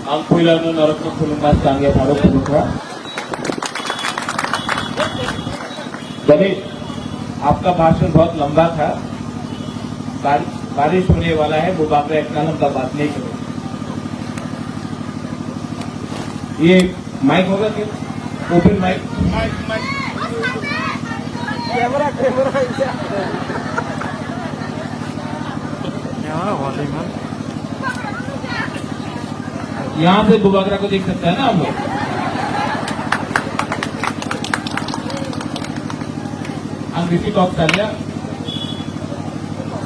Angpuilanu Narottam Fulungas Tangya Bharot Purukha। Ganesh, आपका भाषण बहुत लंबा था। बारिश होने वाला है, वो बाबरा इतना लंबा बात नहीं करो। ये माइक होगा क्या? Open mic. कैमरा यहाँ से बुबागरा को देख सकता है ना हम लोग। अंग्रेजी टॉक कर लिया।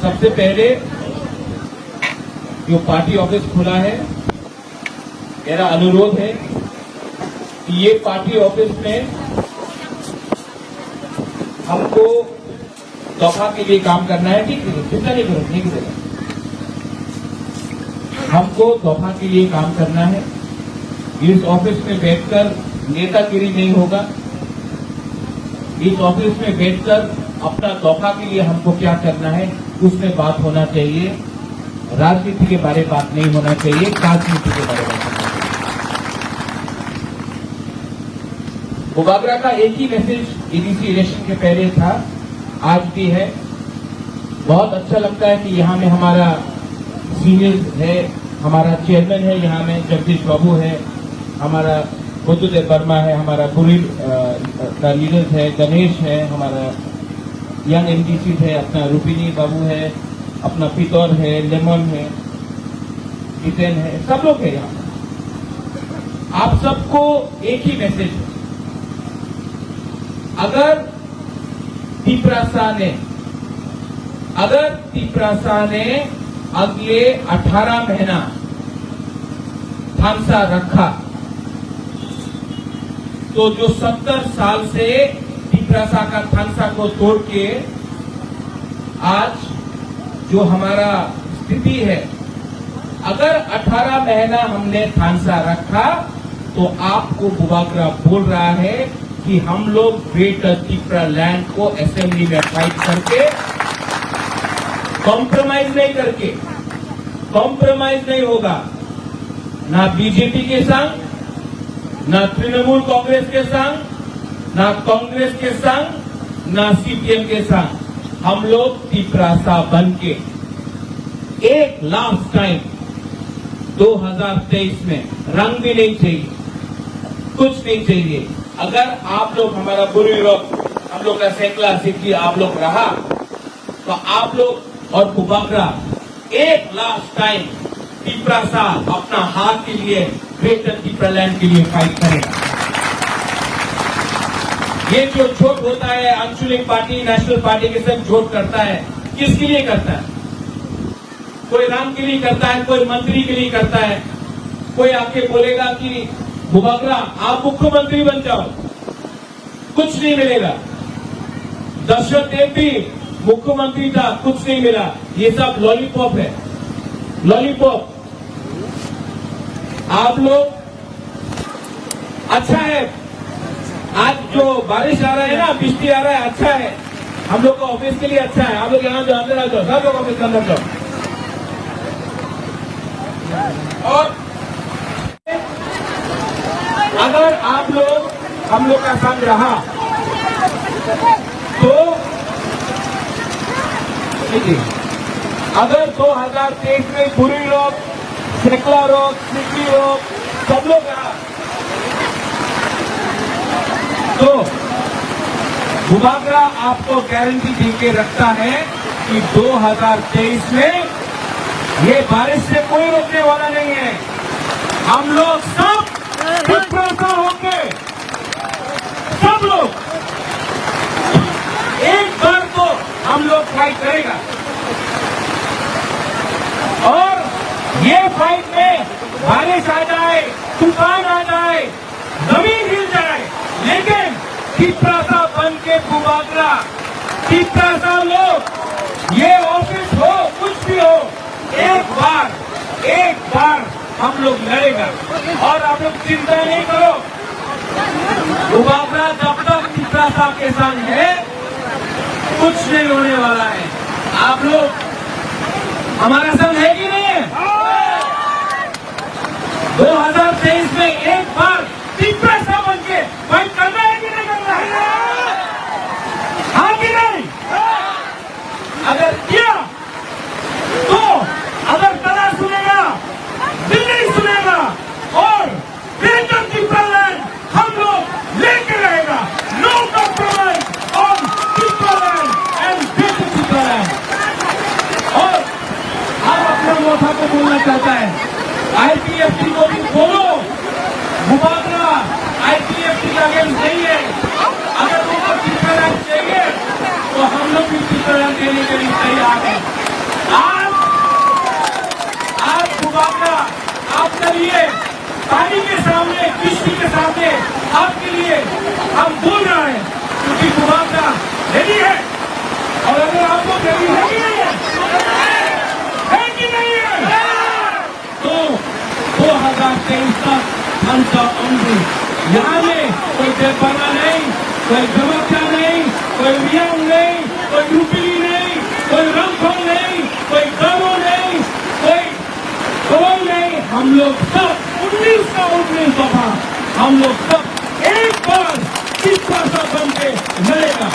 सबसे पहले जो पार्टी ऑफिस खुला है, मेरा अनुरोध है कि ये पार्टी ऑफिस में हमको दफा के लिए काम करना है। ठीक है, चिंता नहीं करो, नहीं करेगा। हमको दफा के लिए काम करना है। इस ऑफिस में बैठकर नेतागिरी नहीं होगा। इस ऑफिस में बैठकर अपना दफा के लिए हमको क्या करना है उसमें बात होना चाहिए। राजनीति के बारे में बात नहीं होना चाहिए, राजनीति के बारे में बात होना चाहिए। बुबागरा का एक ही मैसेज एडीसी इलेक्शन के पहले था, आज भी है। बहुत अच्छा लगता है कि यहाँ में हमारा सीनियर है, हमारा चेयरमैन है, यहाँ में जगदीश बाबू है, हमारा बुद्धदेव वर्मा है, हमारा पुरी का लीडर है, गणेश है, हमारा यंग एमडीसी है, अपना रूपिनी बाबू है, अपना पितौर है, लेमन है, जितेन है, सब लोग है यहाँ। आप सबको एक ही मैसेज है। अगर तिपरासा ने अगले 18 महीना थानसा रखा तो जो 70 साल से तिपरासा का थानसा को तोड़ के आज जो हमारा स्थिति है, अगर 18 महीना हमने थानसा रखा तो आपको बुबागरा बोल रहा है कि हम लोग ग्रेटर त्रिपुरा लैंड को असेंबली में फाइट करके कॉम्प्रोमाइज नहीं होगा। ना बीजेपी के संग, ना तृणमूल कांग्रेस के संग, ना कांग्रेस के संग, ना सीपीएम के संग। हम लोग तिपरासा बन के एक लास्ट टाइम 2023 में रंग भी नहीं चाहिए, कुछ नहीं चाहिए। अगर आप लोग हमारा बुरी लोग, हम लोग का सैकला सिक्की आप लोग रहा तो आप लोग और बुबागरा एक लास्ट टाइम तिपरासा अपना हाथ के लिए ग्रेटर त्रिपुरा लैंड के लिए फाइट करेगा। ये जो झोट होता है, आंचलिक पार्टी नेशनल पार्टी के साथ झोट करता है, किसके लिए करता है? कोई राम के लिए करता है, कोई मंत्री के लिए करता है। कोई आके बोलेगा कि बुबागरा आप मुख्यमंत्री बन जाओ, कुछ नहीं मिलेगा। दशरथ देव भी मुख्यमंत्री था, कुछ नहीं मिला। ये सब लॉलीपॉप है, लॉलीपॉप। आप लोग अच्छा है, आज जो बारिश आ रहा है ना, बिजली आ रहा है, अच्छा है। हम लोग का ऑफिस के लिए अच्छा है। आप लोग यहाँ जो अंदर आ जाओ, सब लोग ऑफिस के अंदर जाओ। और अगर आप लोग हम लोग का संग रहा तो अगर 2023 में बुरी लोग, शेखला लोग, सिक्की लोग सब लोग रहा तो बुबागरा आपको गारंटी देके रखता है कि 2023 में ये बारिश से कोई रोकने वाला नहीं है। हम लोग सब तिपरासा होंगे, सब लोग एक बार तो हम लोग फाइट करेगा। और ये फाइट में बारिश आ जाए, तूफान आ जाए, जमीन हिल जाए, लेकिन तिपरासा बन के बुबागरा, तिपरासा लोग, ये ऑफिस हो, कुछ भी हो, एक बार हम लोग लड़ेगा। और आप लोग चिंता नहीं करो, बुबागरा जब तक तिपरासा के संग है कुछ नहीं होने वाला है। आप लोग हमारा संग है कि नहीं है? 2023 पानी के सामने, किश्ती के सामने आपके लिए हम बोल रहे हैं, क्योंकि मुबादला रेडी है। और अगर आप लोग रेडी है कि नहीं है कि नहीं है, तो 2023 तक हम सब होंगे। यहाँ में कोई बेपरवाह नहीं, कोई जमाचा नहीं, कोई रियांग नहीं, कोई यूपी नहीं, कोई रंगफल नहीं, कोई गाँव नहीं, कोई नहीं। हम लोग सब 19 दफा हम लोग सब एक बार चित्ता सा बन के लड़ेगा।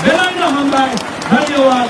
बेलाना हमारा धन्यवाद।